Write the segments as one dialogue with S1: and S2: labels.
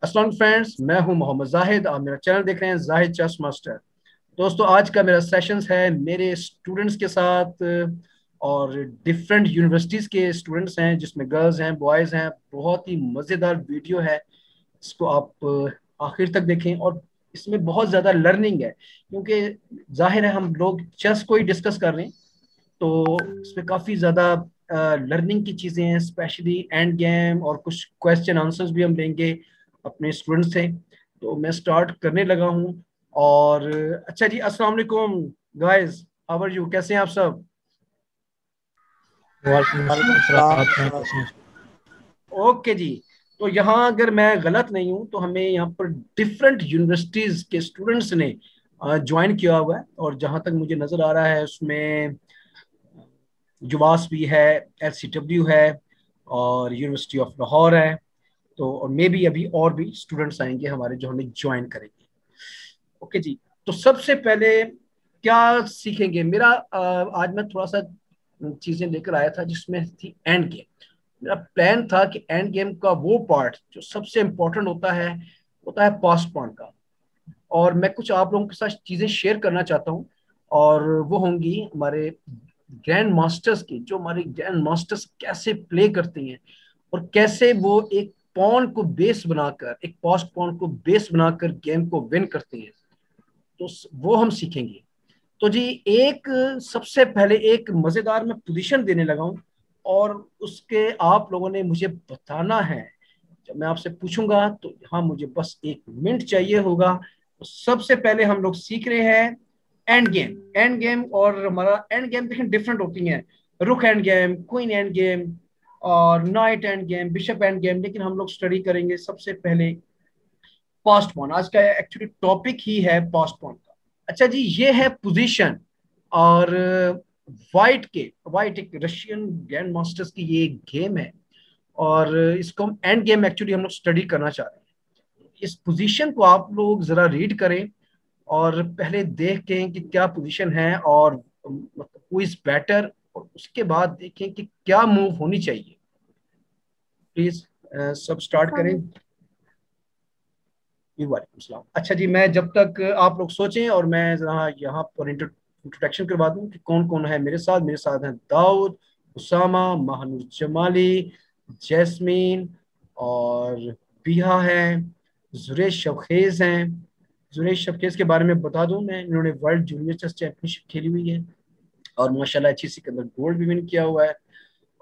S1: अस्सलाम फ्रेंड्स, मैं हूं मोहम्मद जाहिद। आप मेरा चैनल देख रहे हैं जाहिद चेस मास्टर। दोस्तों, आज का मेरा सेशंस है मेरे स्टूडेंट्स के साथ और डिफरेंट यूनिवर्सिटीज़ के स्टूडेंट्स हैं, जिसमें गर्ल्स हैं, बॉयज़ हैं। बहुत ही मज़ेदार वीडियो है। इसको आप आखिर तक देखें और इसमें बहुत ज़्यादा लर्निंग है, क्योंकि जाहिर है हम लोग चेस को ही डिस्कस कर रहे हैं। तो इसमें काफ़ी ज़्यादा लर्निंग की चीज़ें हैं, स्पेशली एंड गेम, और कुछ क्वेश्चन आंसर्स भी हम लेंगे अपने स्टूडेंट से। तो मैं स्टार्ट करने लगा हूँ। और अच्छा जी, अस्सलाम वालेकुम गाइस, हाउ आर यू? कैसे हैं आप सब?
S2: वालेकुम
S3: वालेकुम
S2: अस्सलाम,
S3: सलाम।
S2: आप हैं कैसे हैं?
S1: ओके जी। तो यहाँ अगर मैं गलत नहीं हूँ तो हमें यहाँ पर डिफरेंट यूनिवर्सिटीज़ के स्टूडेंट्स ने ज्वाइन किया हुआ है, और जहाँ तक मुझे नज़र आ रहा है उसमें जुबास भी है, LCW है, और यूनिवर्सिटी ऑफ लाहौर है। तो और मे बी अभी और भी स्टूडेंट्स आएंगे हमारे जो हमें ज्वाइन करेंगे। ओके जी। तो सबसे पहले क्या सीखेंगे? मेरा आज मैं थोड़ा सा चीजें लेकर आया था जिसमें थी एंड गेम। मेरा प्लान था कि एंड गेम का वो पार्ट जो सबसे इम्पोर्टेंट होता है पास्ट पार्ट का। और मैं कुछ आप लोगों के साथ चीजें शेयर करना चाहता हूँ, और वो होंगी हमारे ग्रैंड मास्टर्स की, जो हमारे ग्रैंड मास्टर्स कैसे प्ले करते हैं और कैसे वो एक पॉन को बेस बनाकर, एक पास्ट पॉन को बेस बनाकर गेम को विन करते हैं। तो वो हम सीखेंगे। तो जी, एक सबसे पहले एक मजेदार मैं पोजीशन देने लगा हूं, और उसके आप लोगों ने मुझे बताना है। जब मैं आपसे पूछूंगा तो यहाँ मुझे बस 1 मिनट चाहिए होगा। तो सबसे पहले हम लोग सीख रहे हैं एंड गेम। एंड गेम और हमारा एंड गेम देखें डिफरेंट होती हैं। Rook end game, queen end game, और knight end game, bishop end game. लेकिन हम लोग स्टडी करेंगे सबसे पहले पास्ट पॉन। आज का एक्चुअली टॉपिक ही है पास्ट पॉन का। अच्छा जी, ये है पोजीशन। और वाइट एक रशियन ग्रैंड मास्टर्स की ये गेम है, और इसको हम एंड गेम एक्चुअली हम लोग स्टडी करना चाह रहे हैं। इस पोजीशन को आप लोग जरा रीड करें और पहले देखें कि क्या पोजीशन है, और मतलब हु इज बेटर, और उसके बाद देखें कि क्या मूव होनी चाहिए। प्लीज सब स्टार्ट करें। जी, वालेकुम सलाम। अच्छा जी, मैं जब तक आप लोग सोचें और मैं जरा यहाँ पर इंट्रोडक्शन करवा दूं कि कौन कौन है मेरे साथ हैं दाऊद, उसामा, महानूर जमाली, जैस्मीन, और बिहा है, जुरेश शवखेज हैं। जुरेश शवखेज के बारे में बता दूं, मैं इन्होंने वर्ल्ड जूनियर चेस चैंपियनशिप खेली हुई है, और माशाल्लाह अच्छी सी के अंदर गोल्ड भी विन किया हुआ है।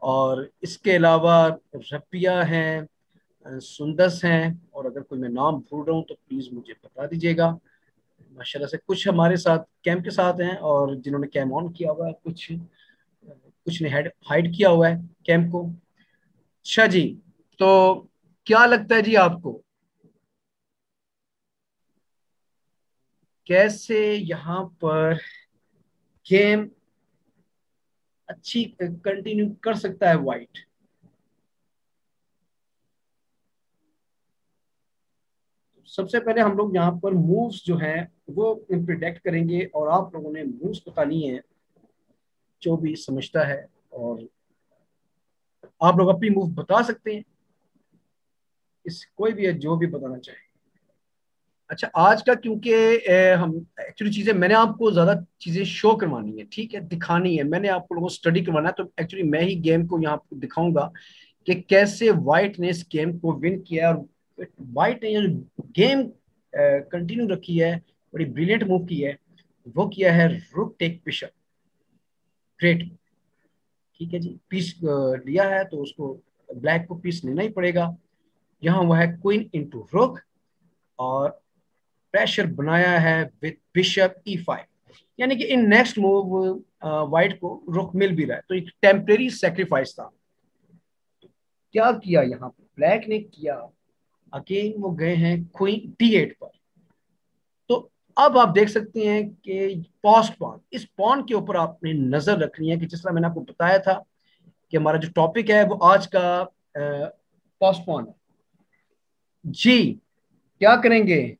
S1: और इसके अलावा रबिया हैं, सुंदस हैं, और अगर कोई मैं नाम भूल रहा हूँ तो प्लीज मुझे बता दीजिएगा। माशाल्लाह से कुछ हमारे साथ कैंप के साथ हैं, और जिन्होंने कैम ऑन किया हुआ है, कुछ कुछ ने हाइड किया हुआ है कैंप को। अच्छा जी, तो क्या लगता है जी आपको, कैसे यहाँ पर गेम अच्छी कंटिन्यू कर सकता है वाइट? सबसे पहले हम लोग यहाँ पर मूव्स जो हैं वो प्रिडिक्ट करेंगे, और आप लोगों ने मूव्स बतानी है जो भी समझता है। और आप लोग अपनी मूव बता सकते हैं, इस कोई भी है जो भी बताना चाहे। अच्छा, आज का क्योंकि हम एक्चुअली चीजें मैंने आपको ज्यादा चीजें शो करवानी है, ठीक है, दिखानी है, मैंने आपको लोगों को स्टडी करवाना है। तो एक्चुअली मैं ही गेम को यहाँ आपको दिखाऊंगा कि कैसे व्हाइट ने इस गेम को विन किया है। और व्हाइट ने जो गेम कंटिन्यू रखी है, बड़ी ब्रिलियंट मूव की है। वो किया है रुक टेक बिशप। ग्रेट। ठीक है जी, पीस लिया है तो उसको ब्लैक को पीस लेना ही पड़ेगा। यहाँ हुआ है क्वीन इंटू रुक, और प्रेशर बनाया है विद बिशप E5। यानी कि इन नेक्स्ट मूव व्हाइट को रुक मिल भी रहा है, तो एक टेम्परेरी सेक्रीफाइस था। क्या किया यहाँ पे ब्लैक ने किया? अगेन वो गए हैं क्वीन D8 पर। तो अब आप देख सकते हैं कि पोस्ट पॉन, इस पॉन के ऊपर आपने नजर रखनी है कि जिस तरह मैंने आपको बताया था कि हमारा जो टॉपिक है वो आज का पोस्ट पॉन है जी। क्या करेंगे?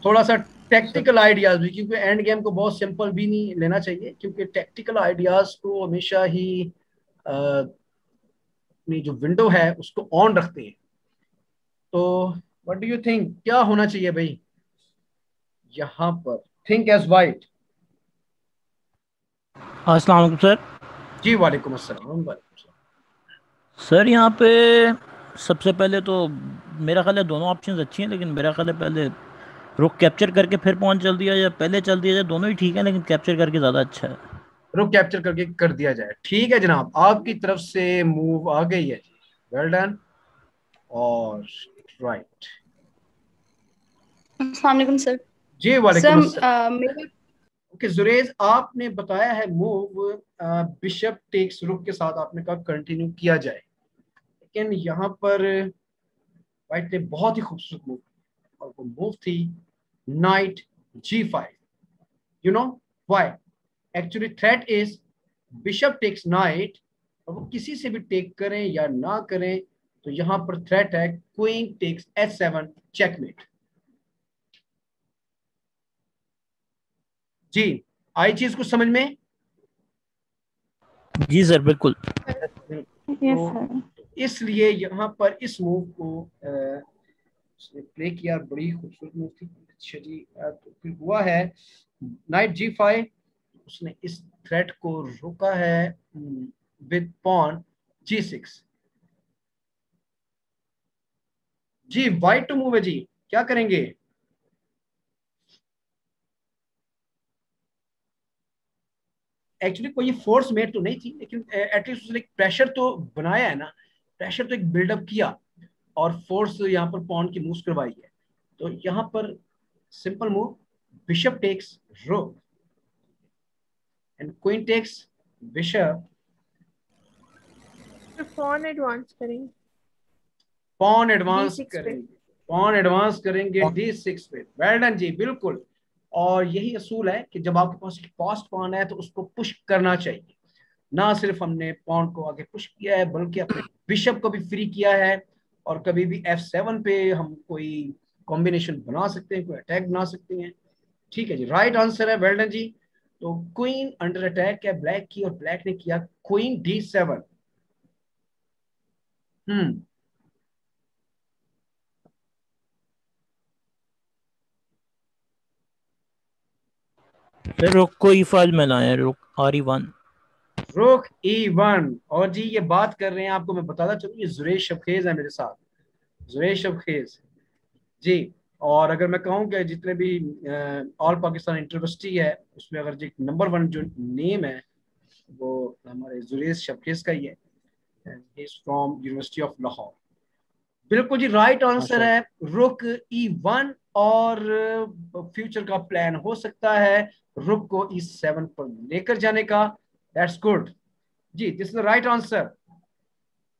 S1: थोड़ा सा
S2: सर,
S1: टेक्टिकल आइडियाज भी, क्योंकि एंड गेम को बहुत सिंपल भी नहीं लेना चाहिए, क्योंकि टेक्टिकल आइडियाज को हमेशा ही अपनी जो विंडो है उसको ऑन रखते हैं। तो व्हाट डू यू थिंक, क्या होना चाहिए भाई यहाँ पर? Think as white.
S2: अस्सलाम वालेकुम सर।
S1: जी वालेकुम अस्सलाम, वालेकुम अस्सलाम।
S2: सर यहाँ पे सबसे पहले तो मेरा ख्याल है दोनों ऑप्शंस अच्छी हैं, लेकिन मेरा ख्याल है पहले रुक कैप्चर करके फिर पहुंच चल दिया या पहले चल दिया जाए, दोनों ही ठीक है, लेकिन कैप्चर करके ज़्यादा अच्छा है।
S1: रुक कैप्चर करके कर दिया जाए, ठीक है जनाब, आपकी तरफ से मूव आ गई है जी। Well done. और राइट।
S3: अस्सलाम वालेकुम सर।
S1: जी वालेकुम
S3: सर
S1: अस्सलाम।
S3: मेरा
S1: ओके जुरेज, आपने बताया है मूव बिशप टेक्स रुक के साथ, आपने कहा कंटिन्यू किया जाए, लेकिन यहाँ पर वाइट ने बहुत ही खूबसूरत मूव, और वो मूव थी knight G5। You know why? Actually threat is bishop takes knight, और वो किसी से भी टेक करें या ना करें, तो यहां पर थ्रेट है क्वीन टेक्स H7 चेकमेट। जी, आई चीज कुछ समझ में?
S2: जी सर बिल्कुल।
S3: यस
S1: तो
S3: सर।
S1: इसलिए यहाँ पर इस मूव को उसने प्ले किया, बड़ी खूबसूरत मूव थी। अच्छा जी, तो फिर हुआ है नाइट G5, उसने इस थ्रेट को रोका है विद पॉन G6। जी वाइट टू मूव है जी, क्या करेंगे? एक्चुअली कोई फोर्स मेड तो नहीं थी, लेकिन एटलीस्ट उसने एक प्रेशर तो बनाया है ना, प्रेशर तो एक बिल्डअप किया, और फोर्स यहाँ पर पॉन की मूव करवाई है। तो यहाँ पर simple move bishop takes rook and queen takes bishop.
S4: तो पॉन एडवांस करेंगे
S1: पॉन एडवांस
S4: D6 पे।
S1: करेंगे, पॉन एडवांस करेंगे D6 पे। वेल डन जी, बिल्कुल। और यही असूल है कि जब आपके पास पास्ट पॉन है तो उसको पुश करना चाहिए। ना सिर्फ हमने पॉन को आगे पुश किया है, बल्कि अपने बिशप को भी फ्री किया है, और कभी भी F7 पे हम कोई कॉम्बिनेशन बना सकते हैं, कोई अटैक बना सकते हैं। ठीक है जी, राइट आंसर है, वेल डन जी। तो क्वीन अंडर अटैक है ब्लैक की, और ब्लैक ने किया क्वीन D7। हम्म।
S2: फिर रुक को E5 में लाए, रुक RE1।
S1: रुक E1। और जी ये बात कर रहे हैं, आपको मैं बताता चलूं, ये जुरेश शबखेज है मेरे साथ, जुरेश शबखेज जी। और अगर मैं कहूँ कि जितने भी ऑल पाकिस्तान यूनिवर्सिटी है, उसमें अगर जी नंबर वन जो नेम है वो हमारे जुरेश शबखेज का ही है, फ्रॉम यूनिवर्सिटी ऑफ लाहौर। बिल्कुल जी, राइट आंसर है रुक E1। और फ्यूचर का प्लान हो सकता है रुक को E7 पर लेकर जाने का। दैट्स गुड जी, this is the right answer.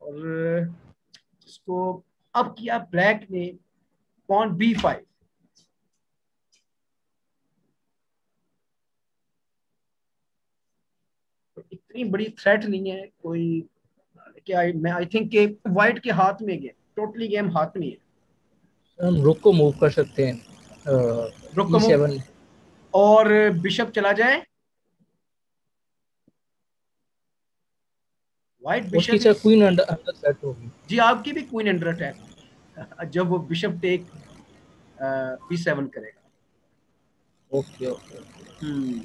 S1: और जिसको अब किया ब्लैक ने पॉन B5। तो इतनी बड़ी थ्रेट नहीं है कोई, क्या मैं आई थिंक के व्हाइट के हाथ में गेम, टोटली गेम हाथ में है।
S5: हम रुक को मूव कर सकते हैं
S1: रुक को मूव,
S5: E7।
S1: और बिशप चला जाए, व्हाइट
S5: उसकी
S1: bishop
S5: sir
S1: is.
S5: Queen under under set होगी।
S1: जी आपकी भी क्वीन अंडर अटैक जब वो बिशप टेक B7 करेगा।
S5: Okay okay okay.
S1: Hmm.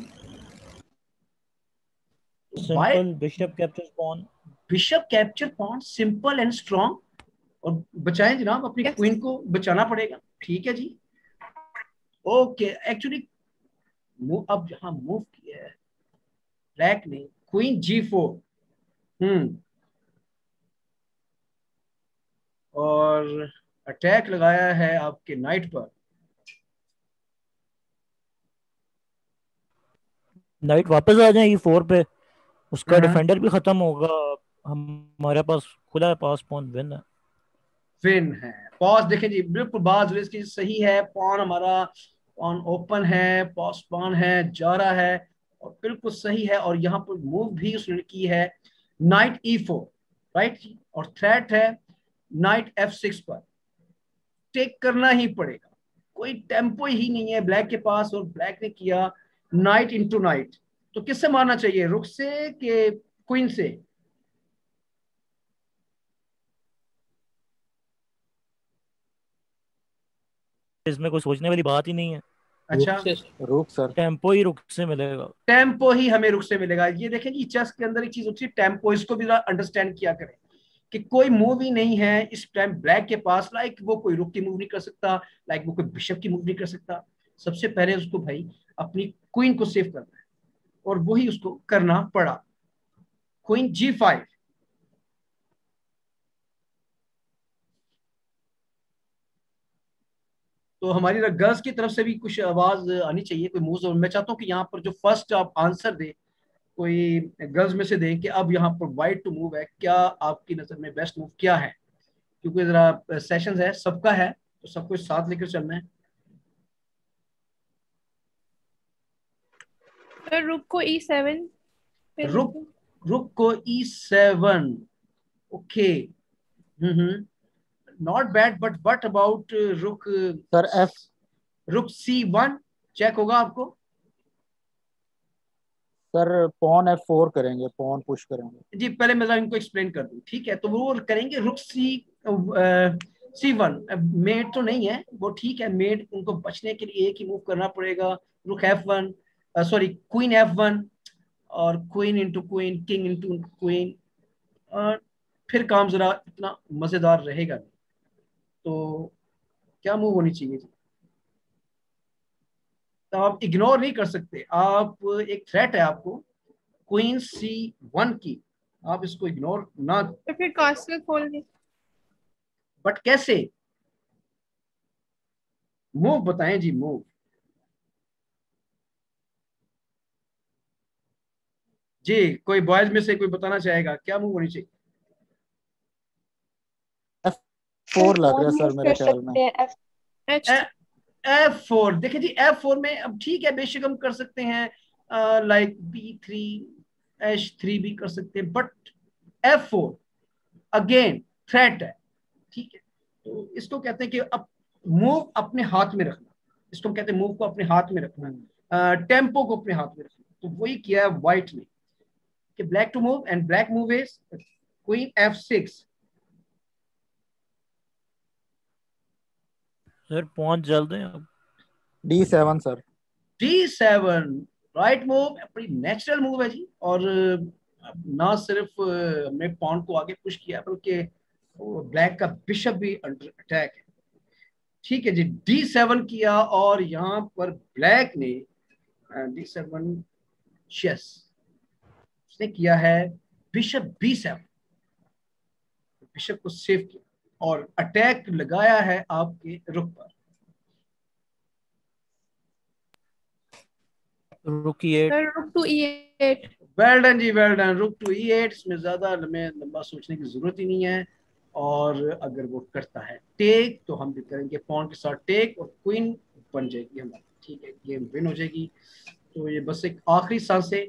S1: White
S2: simple bishop captures pawn.
S1: Bishop capture pawn, simple and strong. और बचाएं जनाब, अपनी
S3: यस।
S1: क्वीन को बचाना पड़ेगा। ठीक है जी, ओके। एक्चुअली मूव अब जहां मूव किया है ब्लैक ने क्वीन G4। हम्म। और अटैक लगाया है आपके नाइट पर।
S2: नाइट वापस आ जाए E4 पे, उसका
S1: हाँ,
S2: डिफेंडर भी खत्म होगा। हमारे पास खुला है पास, पॉन विन है।
S1: फिन है। पॉज देखें जी, बिल्कुल बात इसकी सही है, पॉन हमारा पॉन ओपन है, पॉस पॉन है, जा रहा है, और बिल्कुल सही है। और यहाँ पर मूव भी उसने की है नाइट E4, राइट जी। और थ्रेट है नाइट F6 पर, टेक करना ही पड़ेगा, कोई टेम्पो ही नहीं है ब्लैक के पास। और ब्लैक ने किया नाइट इंटू नाइट। तो किससे मारना चाहिए, रुक से कि क्वीन से?
S2: इसमें कोई सोचने वाली बात ही नहीं है।
S1: अच्छा,
S5: रुक से
S4: रुक सर।
S2: टेम्पो ही रुक से मिलेगा।
S1: टेम्पो ही हमें रुक से मिलेगा। ये देखें कि चेस के अंदर एक चीज होती है टेम्पो, इसको भी अंडरस्टैंड किया करें कि कोई मूव ही नहीं है इस टाइम ब्लैक के पास, लाइक वो कोई रुक की मूव नहीं कर सकता, लाइक वो कोई बिशप की मूव नहीं कर सकता। सबसे पहले उसको भाई अपनी क्वीन को सेव करना है और वही उसको करना पड़ा। क्वीन G5, तो हमारी गर्ल्स की तरफ से भी कुछ आवाज आनी चाहिए, कोई मूव। मैं चाहता हूँ कि यहाँ पर जो फर्स्ट आप आंसर दे कोई गर्ल्स में से दें कि अब यहाँ पर वाइट टू मूव है, क्या आपकी नजर में बेस्ट मूव क्या है, क्योंकि जरा सेशंस है सबका है तो सबको साथ लेकर चलना है।
S3: तो रुक को E7 पे
S1: रुक को E7, okay, not bad, but what about रुक
S4: सर एफ।
S1: रुक C1 चेक होगा आपको?
S4: सर पॉन F4 करेंगे, पॉन पुश करेंगे।
S1: जी पहले मैं इनको एक्सप्लेन कर दूं, ठीक है? तो वो करेंगे रुक C1। मेड तो नहीं है वो, ठीक है, मेड उनको बचने के लिए एक ही मूव करना पड़ेगा, रुक F1, सॉरी क्वीन F1 और queen into queen, king into queen, और फिर काम जरा इतना मजेदार रहेगा नहीं। तो क्या मूव होनी चाहिए जी? तो आप इग्नोर नहीं कर सकते, आप एक थ्रेट है आपको क्वीन C1 की, आप इसको इग्नोर ना।
S3: तो फिर कास्टल खोल दे।
S1: बट कैसे? मूव बताएं जी, मूव। जी कोई बॉयज में से कोई बताना चाहेगा क्या मूव होनी चाहिए?
S4: F4 लग रहा है सर मेरे ख्याल में।
S1: F4, देखिए जी F4 में अब ठीक है, बेशक हम कर सकते हैं, लाइक B3 H3 भी कर सकते हैं, बट F4 अगेन थ्रेट है, ठीक है? तो इसको कहते हैं कि अब मूव अपने हाथ में रखना, इसको कहते हैं मूव को अपने हाथ में रखना, टेम्पो को अपने हाथ में रखना। तो वही किया है व्हाइट ने कि black to move, and black move is queen F6।
S2: Sir पहुंच जल्द है अब।
S4: D7 sir.
S1: D7 right move, बड़ी नेचुरल मूव है जी। और ना सिर्फ हमने पॉन को आगे पुश किया बल्कि ब्लैक का बिशप भी अंडर अटैक है, ठीक है जी। D7 किया और यहाँ पर ब्लैक ने D7 चेस, उसने किया है बिशप B7, बिशप को सेव किया और अटैक लगाया है आपके रुक पर।
S2: Rook E8।
S3: Rook to E8।
S1: Well done जी, well done. Rook to E8, इसमें ज्यादा हमें लंबा सोचने की जरूरत ही नहीं है। और अगर वो करता है टेक तो हम भी करेंगे पॉन के साथ टेक और क्वीन बन जाएगी हमारी, ठीक है, गेम विन हो जाएगी। तो ये बस एक आखिरी सांस है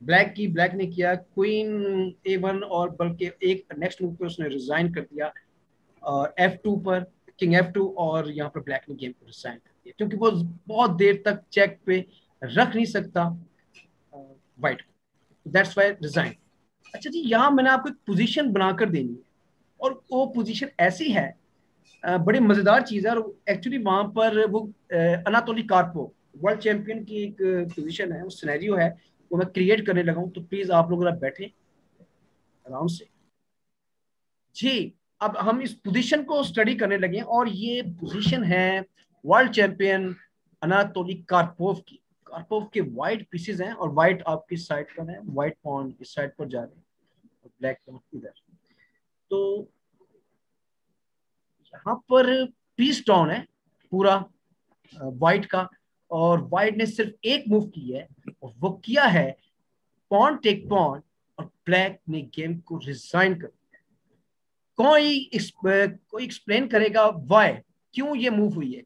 S1: ब्लैक की। ब्लैक ने किया क्वीन A1 और बल्कि एक नेक्स्ट मूव पे उसने रिजाइन कर दिया F2 पर, किंग F2, और यहाँ पर ब्लैक ने गेम को रिजाइन कर दिया क्योंकि वो बहुत देर तक चेक पे रख नहीं सकता वाइट को, दैट्स वाई रिजाइन। अच्छा जी, यहाँ मैंने आपको एक पोजीशन बनाकर देनी है और वो पोजीशन ऐसी है, बड़ी मजेदार चीज है। और एक्चुअली वहां पर वो अनातोली कार्पोव वर्ल्ड चैंपियन की एक पोजीशन है, वो सिनेरियो है, वो मैं क्रिएट करने लगा हूँ। तो प्लीज आप लोग जरा बैठे आराम से जी। अब हम इस पोजीशन को स्टडी करने लगे और ये पोजीशन है वर्ल्ड चैंपियन अनातोली कार्पोव की। कार्पोव के वाइट पीसेस हैं और वाइट आपकी साइड पर है, वाइट पॉन इस साइड पर जा रहे हैं और ब्लैक पॉन इधर। तो यहाँ पर पीस डाउन है पूरा वाइट का, और वाइट ने सिर्फ एक मूव की है और वो किया है पॉन टेक पॉन, और ब्लैक ने गेम को रिजाइन कर दिया। कोई एक्सप्लेन करेगा वाई, क्यों ये मूव हुई है,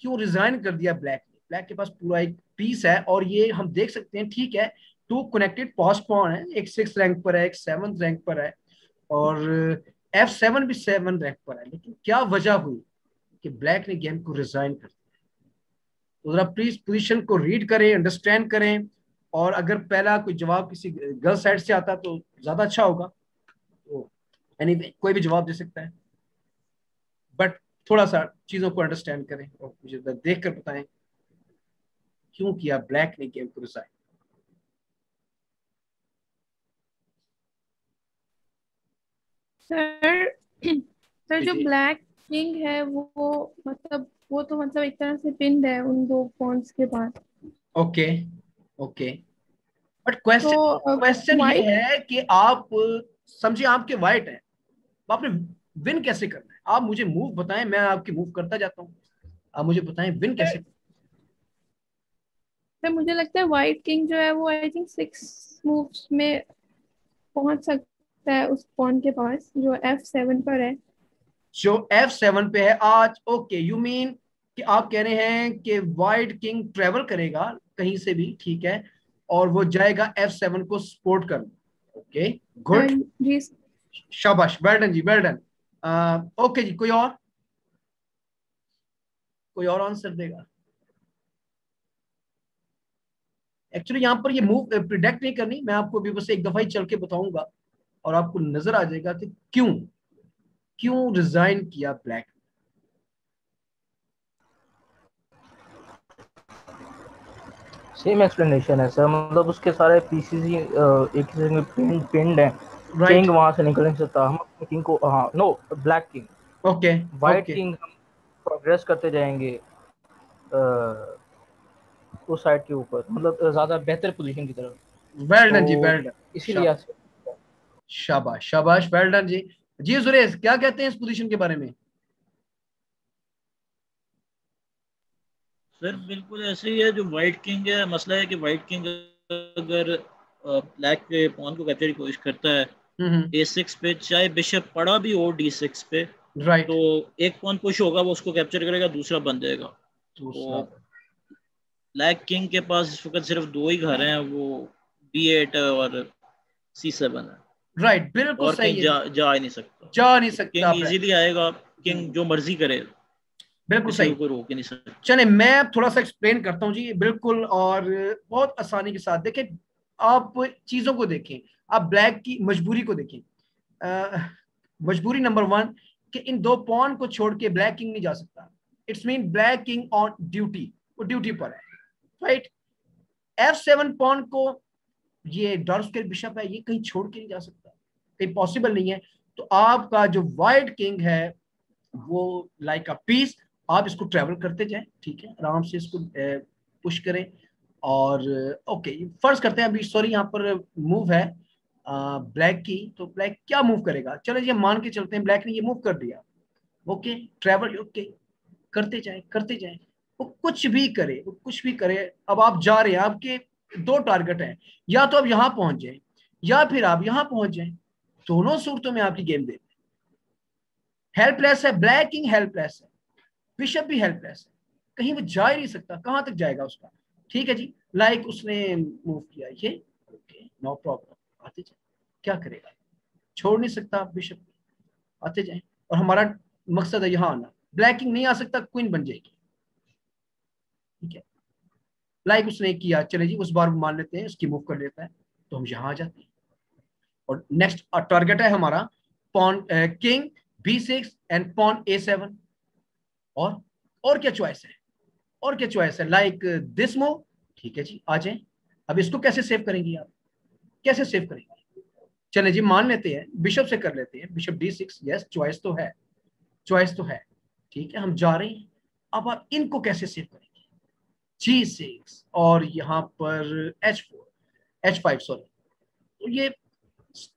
S1: क्यों रिजाइन कर दिया ब्लैक ने? ब्लैक के पास पूरा एक पीस है और ये हम देख सकते हैं, ठीक है, 2 कनेक्टेड पास पॉन है, एक 6 रैंक पर है, एक 7 रैंक पर है, और F7 भी 7 रैंक पर है। लेकिन क्या वजह हुई कि ब्लैक ने गेम को रिजाइन कर दिया? तो जरा प्लीज पोजीशन को रीड करें, अंडरस्टैंड करें, और अगर पहला कोई जवाब किसी गर्ल साइड से आता तो ज्यादा अच्छा होगा। तो एनीवे कोई भी जवाब दे सकता है, बट थोड़ा सा चीजों को अंडरस्टैंड करें और मुझे देख कर बताएं क्यों किया ब्लैक ने गेम को रिजाइन।
S3: सर सर जो
S1: जी
S3: ब्लैक किंग है वो मतलब वो तो मतलब एक तरह से पिन्ड है उन दो पॉन्स के पास।
S1: ओके ओके, बट क्वेश्चन
S3: तो
S1: क्वेश्चन ये
S3: वाइट
S1: है कि आप समझिए आपके वाइट है, तो आपने विन कैसे करना है? आप मुझे मूव बताएं, मैं आपकी मूव करता जाता हूँ। आप मुझे बताएं विन कैसे।
S3: सर मुझे लगता है वाइट किंग जो है वो आई थिंक 6 मूव्स में पहुंच सकता है उस पॉन के पास जो F7 पर है।
S1: जो F7 पे है आज, ओके यू मीन कि आप कह रहे हैं कि वाइट किंग ट्रेवल करेगा कहीं से भी, ठीक है, और वो जाएगा F7 को सपोर्ट करना। ओके गुड,
S3: जी
S1: शाबाश, वेल डन जी, वेल डन। ओके जी, कोई और आंसर देगा? एक्चुअली यहाँ पर ये मूव प्रिडिक्ट नहीं करनी, मैं आपको भी बस एक दफा ही चल के बताऊंगा और आपको नजर आ जाएगा कि क्यों क्यों रिजाइन किया ब्लैक।
S5: सेम एक्सप्लेनेशन है सर, मतलब उसके सारे पीसीज ही एक किस्म के पिंड हैं।
S1: राइट,
S5: किंग वहां से निकल नहीं सकता, हम किंग को, हाँ no, black king,
S1: okay
S5: white
S1: okay,
S5: king हम प्रोग्रेस करते जाएंगे उस साइड के ऊपर, मतलब ज्यादा बेहतर पोजीशन की तरफ।
S1: वेल डन जी,
S5: तो
S1: वेल डन,
S5: इसीलिए ऐसे।
S1: शाबाश शाबाश, वेल डन जी। जी सुरेश, क्या कहते हैं इस पोजीशन के बारे में?
S2: सर बिल्कुल ऐसे ही है, जो वाइट किंग है, मसला है कि वाइट किंग अगर ब्लैक के पॉन को कैप्चर की कोशिश करता है A6 पे, चाहे बिशप पड़ा भी हो D6 पे,
S1: राइट,
S2: तो एक पॉन पुश होगा, वो उसको कैप्चर करेगा, दूसरा बन जाएगा।
S1: दूसरा,
S2: तो ब्लैक किंग के पास इस वक्त सिर्फ दो ही घर हैं, वो B8 और C7 है,
S1: राइट, बिल्कुल
S2: और कहीं
S1: सही है जी,
S2: जा ही नहीं सकता।
S1: जा नहीं
S2: तो
S1: सकता
S2: किंग
S1: ब्लैक।
S2: इजीली आएगा, किंग जो मर्जी करे,
S1: बिल्कुल
S2: किसी
S1: सही।
S2: को कोई रोक ही नहीं सकता।
S1: चले मैं थोड़ा सा एक्सप्लेन करता हूँ जी, बिल्कुल, और बहुत आसानी के साथ देखें, आप चीजों को देखें, आप ब्लैक की मजबूरी को देखें। मजबूरी नंबर 1 कि इन दो पॉन को छोड़ के ब्लैक किंग नहीं जा सकता। It's mean black king on duty, वो ड्यूटी पर है, राइट। F7 पॉन को, ये डॉर्फ के बिशप है, ये कहीं छोड़ के नहीं जा सकता, कहीं पॉसिबल नहीं है। तो आपका जो वाइट किंग है वो लाइक अ पीस, आप इसको ट्रेवल करते जाएं, ठीक है, आराम से इसको पुश करें। और ओके, फर्ज करते हैं अभी, सॉरी यहाँ पर मूव है ब्लैक की, तो ब्लैक क्या मूव करेगा? चलो ये मान के चलते हैं ब्लैक ने ये मूव कर दिया, ओके, ट्रेवल, ओके, करते जाएं करते जाएं, वो कुछ भी करे, वो कुछ भी करे। अब आप जा रहे हैं, आपके दो टारगेट हैं, या तो आप यहां पहुंच जाएं या फिर आप यहां पहुंच जाएं, दोनों सूरतों में आपकी गेम दे। हेल्पलेस है, ब्लैक किंग हेल्पलेस है, बिशप भी हेल्पलेस है, कहीं वो जा ही नहीं सकता, कहां तक जाएगा उसका? ठीक है जी, लाइक उसने मूव किया ये, ओके नो प्रॉब्लम, आते जाए, क्या करेगा? छोड़ नहीं सकता बिशप, आते जाए, और हमारा मकसद है यहाँ आना, ब्लैक किंग नहीं आ सकता, क्वीन बन जाएगी, ठीक है, लाइक उसने किया, चले जी उस बार मान लेते हैं उसकी मूव कर लेता है, तो हम यहाँ आ जाते हैं। और नेक्स्ट टारगेट है हमारा pawn king B6 and pawn A7। और क्या चॉइस है, और क्या चॉइस है, लाइक दिस मूव, ठीक है जी, आ जाए। अब इसको कैसे सेव करेंगी आप, कैसे सेव करेंगे? चले जी मान लेते हैं बिशप से कर लेते हैं, बिशप D6, यस चॉइस तो है, चॉइस तो है, ठीक है, हम जा रहे हैं। अब आप इनको कैसे सेव करेंगे? G6 और यहाँ पर H5 सॉरी। तो ये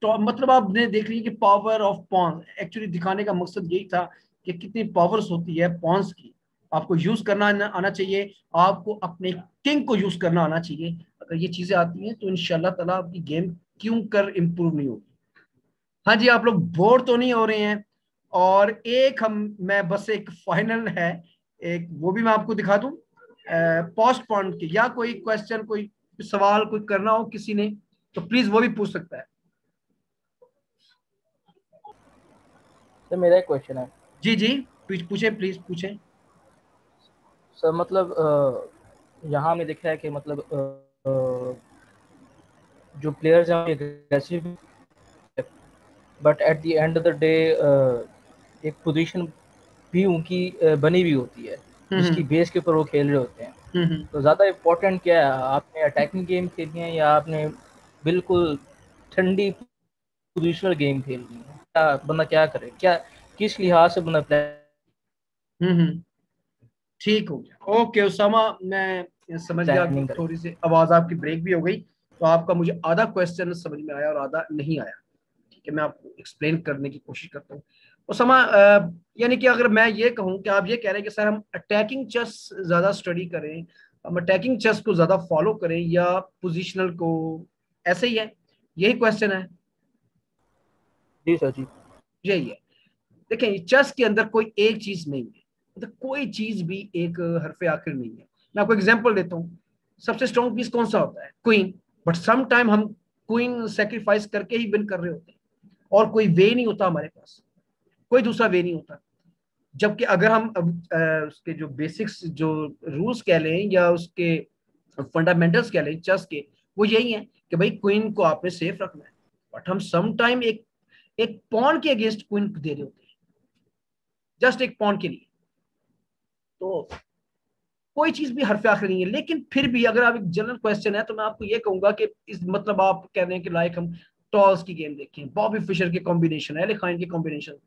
S1: मतलब आपने देख लीजिए कि पावर ऑफ पॉन्स, एक्चुअली दिखाने का मकसद यही था कि कितनी पावर्स होती है पॉन्स की, आपको यूज करना आना चाहिए, आपको अपने किंग को यूज करना आना चाहिए। अगर ये चीजें आती हैं तो इंशाल्लाह ताला आपकी गेम क्यों कर इंप्रूव नहीं होगी। हाँ जी, आप लोग बोर तो नहीं हो रहे हैं? और एक मैं बस एक फाइनल है, एक वो भी मैं आपको दिखा दूं पोस्ट पॉइंट के, या कोई क्वेश्चन, कोई सवाल कोई करना हो किसी ने, तो प्लीज वो भी पूछ सकता है।
S5: सर मेरा एक क्वेश्चन है।
S1: जी जी, पूछे प्लीज पूछे।
S5: सर मतलब यहाँ में दिख रहा है कि मतलब जो प्लेयर्स हैं aggressive, but at the end of the day एक पोजीशन भी उनकी बनी हुई होती है, जिसकी बेस के ऊपर वो खेल रहे होते हैं। तो ज़्यादा इम्पोर्टेंट क्या है, आपने अटैकिंग गेम खेलनी है या आपने बिल्कुल ठंडी पोजिशनल गेम खेलनी है, क्या बंदा क्या करे, क्या किस लिहाज से बंदा
S1: ठीक हो गया। ओके उसामा, मैं समझ गया।
S5: प्लानिंग करे।
S1: थोड़ी सी आवाज आपकी ब्रेक भी हो गई, तो आपका मुझे आधा क्वेश्चन समझ में आया और आधा नहीं आया। ठीक है, मैं आपको एक्सप्लेन करने की कोशिश करता हूँ। उसामा, यानी कि अगर मैं ये कहूँ कि आप ये कह रहे हैं कि सर हम अटैकिंग चेस ज्यादा स्टडी करें, हम अटैकिंग चेस को ज्यादा फॉलो करें या पोजिशनल को, ऐसे ही है? यही क्वेश्चन है?
S5: जी सर जी।
S1: यही है। देखें, चेस के अंदर कोई एक चीज नहीं है, मतलब कोई चीज भी एक हरफ आखिर नहीं है। मैं आपको एग्जांपल देता हूँ। सबसे स्ट्रॉन्ग पीस कौन सा होता है? क्वीन। बट सम टाइम हम क्वीन सेक्रीफाइस करके ही विन कर रहे होते हैं, और कोई वे नहीं होता हमारे पास, कोई दूसरा वे नहीं होता। जबकि अगर हम अब उसके जो बेसिक्स, जो रूल्स कह लें या उसके फंडामेंटल्स कह लें चेस के, वो यही है कि भाई क्वीन को आपने सेफ रखना है। बट हम सम टाइम एक एक पॉन के अगेंस्ट क्वीन दे रहे होते हैं, जस्ट एक पॉन के लिए। तो कोई चीज भी हरफ आखिर नहीं है। लेकिन फिर भी अगर आप एक जनरल क्वेश्चन है तो मैं आपको ये कहूंगा कि इस मतलब आप कह रहे हैं कि लाइक हम टॉस की गेम देखें, बॉबी फिशर के कॉम्बिनेशन, एले खान के कॉम्बिनेशन,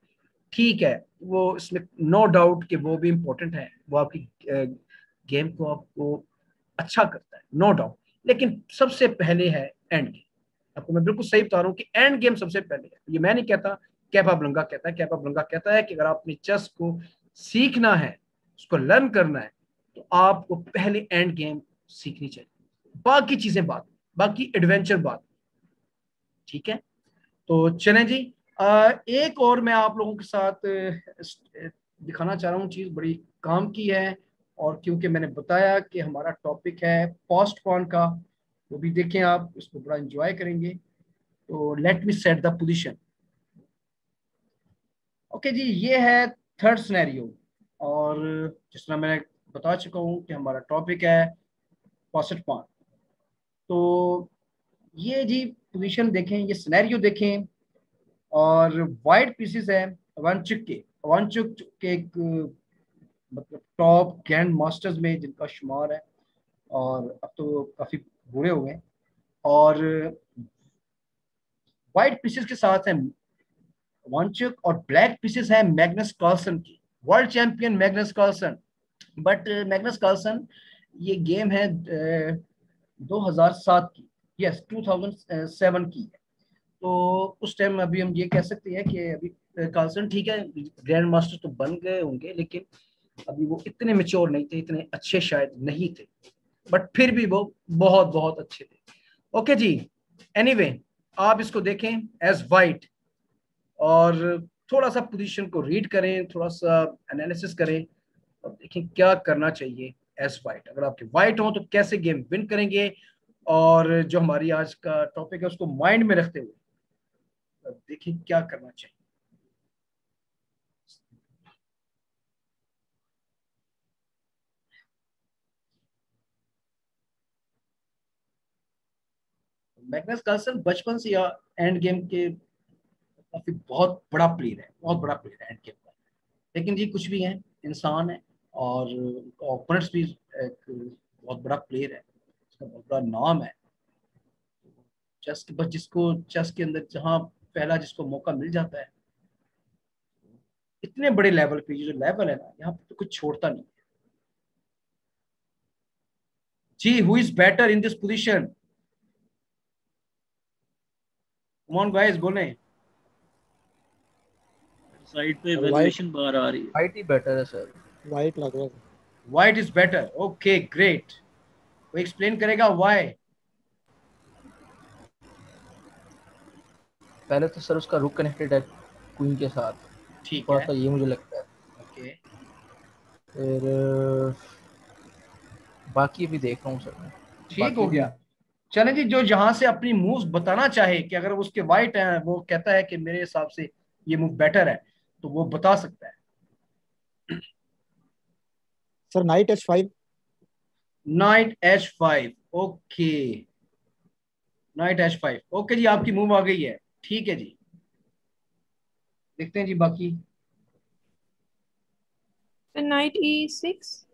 S1: ठीक है, वो इसमें नो डाउट कि वो भी इंपॉर्टेंट है, वो आपकी गेम को आपको अच्छा करता है, नो डाउट। लेकिन सबसे पहले है एंड गेम। आपको मैं बिल्कुल सही बता रहा हूँ कि एंड गेम सबसे पहले है। ये मैं नहीं कहता, कैपाब्लंगा कहता है। कैपाब्लंगा कहता है कि अगर आपने चेस को सीखना है, उसको लर्न करना है, तो आपको पहले एंड गेम सीखनी चाहिए, बाकी चीजें बाद, बाकी एडवेंचर बाद। ठीक है, तो चलें जी। एक और मैं आप लोगों के साथ दिखाना चाह रहा हूँ चीज, बड़ी काम की है। और क्योंकि मैंने बताया कि हमारा टॉपिक है पोस्ट पॉन का, वो भी देखें आप, इसको बड़ा एंजॉय करेंगे। तो let me set the position. Okay जी, ये है थर्ड सिनेरियो। और जिस तरह मैंने बता चुका हूँ कि हमारा टॉपिक है पोस्ट पॉन। तो ये जी पोजीशन देखें, ये सिनेरियो देखें, और वाइट पीसेस है वांचुक के। वांचुक के एक मतलब टॉप ग्रैंड मास्टर्स में जिनका शुमार है, और अब तो काफी बूढ़े हो गए। और वाइट पीसेस के साथ है वांचुक, और ब्लैक पीसेस है मैग्नस कार्लसन की, world champion Magnus Carlsen. But Magnus Carlsen, ये गेम है 2007 की, यस 2007 की है। तो उस टाइम अभी हम ये कह सकते हैं कि अभी कार्लसन ठीक है, ग्रैंड मास्टर तो बन गए होंगे, लेकिन अभी वो इतने मेच्योर नहीं थे, इतने अच्छे शायद नहीं थे, बट फिर भी वो बहुत बहुत अच्छे थे। ओके जी, एनीवे आप इसको देखें एज वाइट, और थोड़ा सा पोजीशन को रीड करें, थोड़ा सा एनालिसिस करें, और देखें क्या करना चाहिए एज वाइट। अगर आपके वाइट हो तो कैसे गेम विन करेंगे, और जो हमारी आज का टॉपिक है उसको माइंड में रखते हुए देखें क्या करना चाहिए। मैग्नस कार्लसन बचपन से या एंड गेम के काफी बहुत बड़ा प्लेयर है, बहुत बड़ा प्लेयर है एंड गेम का। लेकिन ये कुछ भी है, इंसान है, और ओपोनेंट्स भी एक बहुत बड़ा प्लेयर है, उसका बहुत बड़ा नाम है। चेस के बस जिसको चेस के अंदर जहाँ पहला जिसको मौका मिल जाता है, इतने बड़े लेवल पे, ये जो लेवल है ना, यहाँ पे तो कुछ छोड़ता नहीं जी। Who is better in this position? Come on guys, बोलें।
S2: साइड पे
S4: वाइट,
S2: वैल्यूएशन बाहर आ रही है।
S5: फाइट ही बेटर है सर।
S4: वाइट लग रहा है।
S1: White is better, okay great. वो एक्सप्लेन करेगा व्हाई।
S5: पहले तो सर उसका रुक कनेक्टेड है क्वीन के साथ,
S1: ठीक
S5: थोड़ा
S1: है,
S5: सा ये मुझे लगता है।
S1: ओके।
S5: फिर बाकी भी देख रहा हूँ सर मैं,
S1: ठीक हो
S5: बाकी भी।
S1: गया। चलें जी, जो जहां से अपनी मूव्स बताना चाहे कि अगर उसके वाइट है, वो कहता है कि मेरे हिसाब से ये मूव बेटर है, तो वो बता सकता है।
S4: Sir knight H5।
S1: Knight H5, okay. Knight H5, okay जी, आपकी मूव आ गई है। ठीक है जी, देखते हैं जी बाकी।
S3: Knight E6.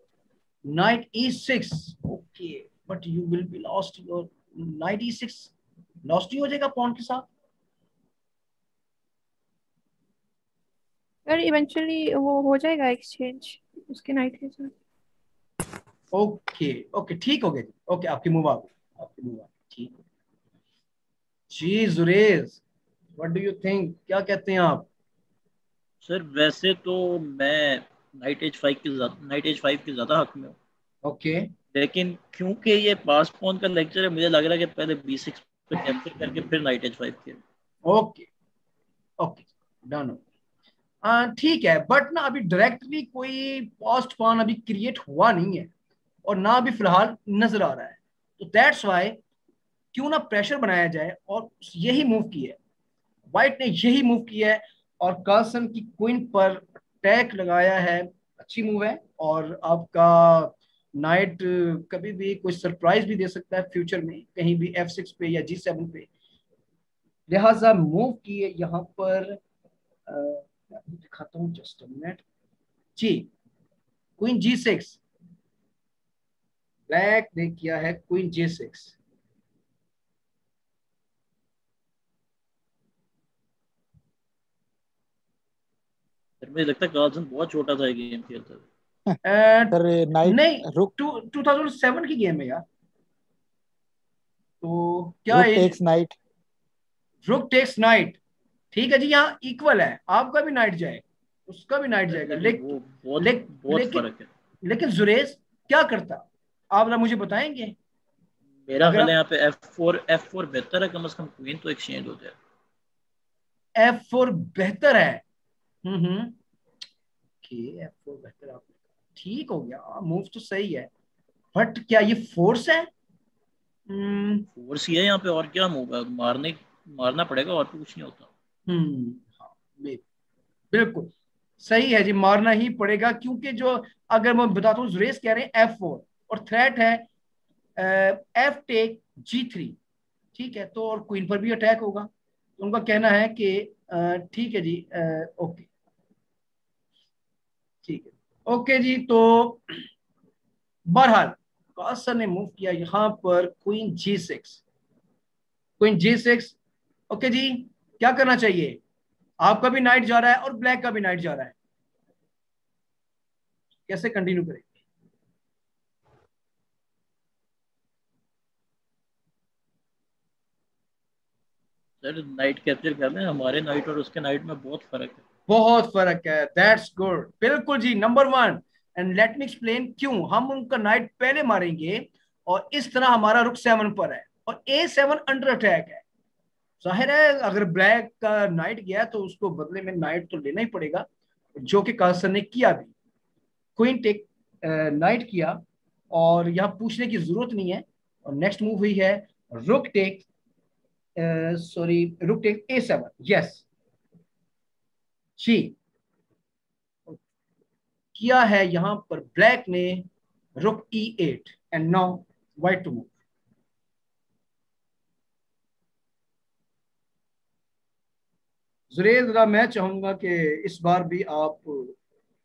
S1: Knight E6, okay, but you will be lost your Knight E6, लॉस्ट ही हो जाएगा पॉन के साथ।
S3: और इवेंचुअली वो हो जाएगा एक्सचेंज उसके नाइट के साथ।
S1: ओके ओके, ठीक हो गया जी, ओके, आपकी मूव आ गई, आपकी मूव आ गई, ठीक है जी। जुरेज, व्हाट डू यू थिंक, क्या कहते हैं आप?
S2: सर वैसे तो मैं नाइट एज 5 की ज्यादा हक में हूँ,
S1: ओके
S2: लेकिन क्योंकि ये पास पॉन का लेक्चर है, मुझे लग रहा है कि पहले B6 पे कैप्चर करके फिर नाइट एज 5 के।
S1: ओके ओके, डन हो। ठीक है, बट ना अभी डायरेक्टली कोई पोस्ट पॉन अभी क्रिएट हुआ नहीं है और ना अभी फिलहाल नजर आ रहा है, तो दैट्स वाई क्यों ना प्रेशर बनाया जाए और यही मूव किया है, व्हाइट ने यही मूव किया है और कार्सन की क्वीन पर अटैक लगाया है। अच्छी मूव है और आपका नाइट कभी भी कोई सरप्राइज भी दे सकता है फ्यूचर में, कहीं भी F6 पे या G7 पे, लिहाजा मूव किए यहाँ पर। मैं आपको दिखाता हूँ, जस्ट अ मिनट जी। क्वीन G6, ब्लैक ने किया है क्वीन G6।
S2: फिर मुझे लगता है कार्लसन बहुत छोटा था ये गेम खेलता था।
S4: सर नाइट
S1: नहीं,
S4: रुक
S1: 2007 की गेम है यार, तो क्या
S4: रुक
S1: एज?
S4: Takes knight.
S1: Rook takes knight, ठीक है जी, यहाँ इक्वल है, आपका भी नाइट जाए उसका भी नाइट जाएगा,
S2: लेकिन वो बहुत बहुत
S1: लेकिन
S2: फर्क है।
S1: लेकिन जुरेज क्या करता, आप ना मुझे बताएंगे?
S2: मेरा
S1: अगर
S2: ख्याल है
S1: आप
S2: यहाँ पे F4 बेहतर है, कम से कम क्वीन तो एक्सचेंज हो जाए।
S1: F4 बेहतर है, हम्म, ओके, F4 बेहतर, आप ठीक हो गया, मूव तो सही है, बट क्या ये फोर्स है? हम्म
S2: फोर्स ही है यहाँ पे, और क्या मूव है, मारना पड़ेगा और तो कुछ नहीं होता।
S1: हाँ, बिल्कुल सही है जी, मारना ही पड़ेगा, क्योंकि जो, अगर मैं बताता हूँ, जुरेज कह रहे हैं F4 और थ्रेट है F टेक G3, ठीक है, तो और क्वीन पर भी अटैक होगा, तो उनका कहना है कि ठीक है जी, ओके, ठीक है, ओके जी। तो बहरहाल कार्सन ने मूव किया यहाँ पर queen G6, queen G6, okay जी, क्या करना चाहिए? आपका भी नाइट जा रहा है और ब्लैक का भी नाइट जा रहा है, कैसे कंटिन्यू करें?
S2: सर नाइट कैप्चर कर रहे हैं, हमारे नाइट और उसके नाइट में बहुत फर्क है।
S1: बहुत फर्क है, दैट्स गुड, बिल्कुल जी, number one. And let me explain क्यों हम उनका नाइट पहले मारेंगे और इस तरह हमारा रुक 7 पर है और A7 अंडर अटैक है। जाहिर है अगर ब्लैक का नाइट गया तो उसको बदले में नाइट तो लेना ही पड़ेगा, जो कि कार्सन ने किया भी, क्वीन टेक नाइट किया और यहाँ पूछने की जरूरत नहीं है। और नेक्स्ट मूव हुई है rook take, sorry, rook take A7, yes जी, किया है यहाँ पर ब्लैक ने rook E8 and now white to move. जुरेज, जरा मैं चाहूंगा कि इस बार भी आप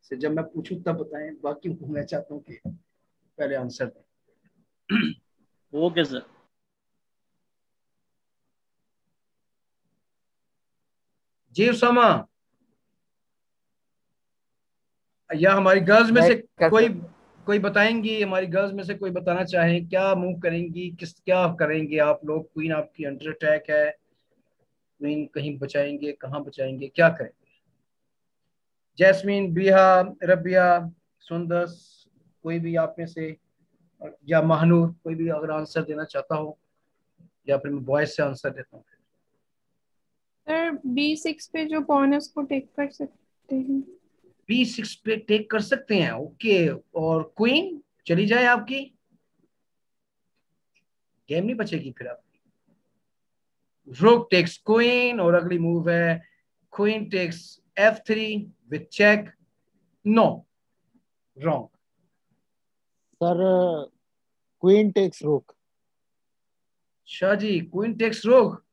S1: से जब मैं पूछूं तब बताएं, बाकी मैं चाहता हूं कि पहले आंसर दें।
S2: Okay sir.
S1: जी उसामा, या हमारी गर्ल्स में
S5: मैं
S1: से
S5: क्या
S1: कोई,
S5: कर
S1: कोई बताएंगी, हमारी गर्ल्स में से कोई बताना चाहें क्या मूव करेंगी, किस क्या करेंगे आप लोग? क्वीन आपकी अंडर अटैक है, क्वीन कहीं बचाएंगे, कहाँ बचाएंगे, क्या करें? जैस्मीन, बिहा, रबिया, सुंदस, कोई भी आप में से, या महानूर, कोई भी अगर आंसर देना चाहता हो, या फिर मैं बॉयज से आंसर देता हूँ।
S3: सर B6 पे जो पॉन है उसको टेक कर सकते हैं।
S1: B6 पे टेक कर सकते हैं, ओके, और क्वीन चली जाए आपकी, गेम नहीं बचेगी फिर आपकी। रुक टेक्स क्वीन और अगली मूव है queen takes F3 with check, no, wrong.
S4: Sir queen takes rook.
S1: Shah ji, queen takes rook,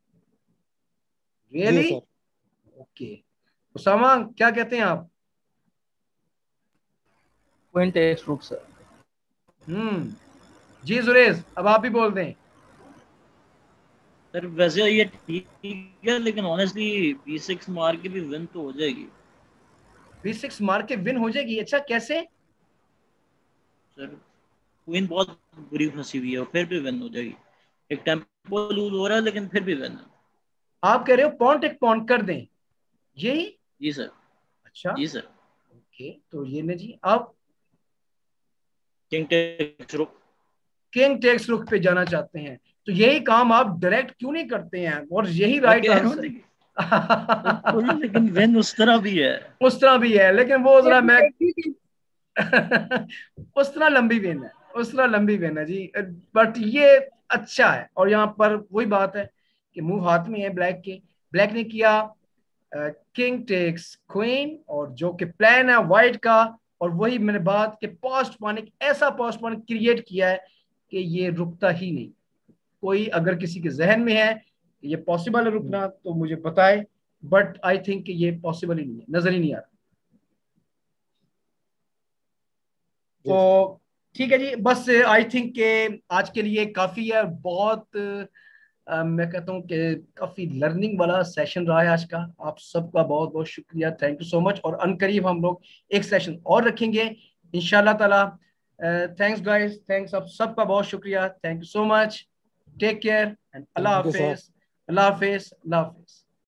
S4: जी
S1: रियली?
S4: सर।
S1: ओके, उसामा क्या कहते हैं आप?
S5: Queen takes rook sir.
S1: जी जुरेज, अब आप ही बोल दें।
S2: सर वैसे ये ठीक है, लेकिन ऑनेस्टली b6 मार के भी विन तो हो जाएगी।
S1: b6 मार के विन हो जाएगी? अच्छा, कैसे?
S2: सर क्वीन बहुत बुरी फंसी हुई है और फिर भी विन हो जाएगी। एक टेम्पो लूज हो रहा है लेकिन फिर भी विन है।
S1: आप कह रहे हो पॉन टेक पॉन कर दें, यही?
S2: जी सर।
S1: अच्छा,
S2: जी सर।
S1: ओके, तो ये ने जी आप
S2: किंग टेक्स रुक।
S1: किंग टेक्स रुक पे जाना चाहते हैं, तो यही काम आप डायरेक्ट क्यों नहीं करते हैं? और यही
S2: मैं
S1: राइट
S2: कह रहा हूँ
S1: आंसर।
S2: लेकिन विन उस तरह भी है।
S1: उस तरह भी है, लेकिन वो जरा मैं उस तरह लंबी वेन है, उस तरह लंबी वेन है जी। बट ये अच्छा है, और यहाँ पर वही बात है कि मूव हाथ में है ब्लैक के। ब्लैक ने किया किंग टेक्स क्वीन, और जो कि प्लान है वाइट का, और वही मैंने बात कि पोस्ट पॉन, एक ऐसा पोस्ट पॉन क्रिएट किया है कि ये रुकता ही नहीं। कोई अगर किसी के जहन में है कि ये पॉसिबल है रुकना तो मुझे बताए, बट आई थिंक कि ये पॉसिबल ही नहीं है, नजर ही नहीं आ रहा। तो ठीक है जी, बस आई थिंक के आज के लिए काफी है। बहुत मैं कहता हूँ कि काफी लर्निंग वाला सेशन रहा है आज का। आप सबका बहुत बहुत शुक्रिया, थैंक यू सो मच। और अनकरीब हम लोग एक सेशन और रखेंगे इंशाल्लाह ताला। थैंक्स गाइस, थैंक्स, आप सबका बहुत शुक्रिया, thank you so much. Take care and अल्लाह
S4: थैंक यू सर।
S1: हाफिज, अल्लाह हाफिज, अल्लाह हाफिज।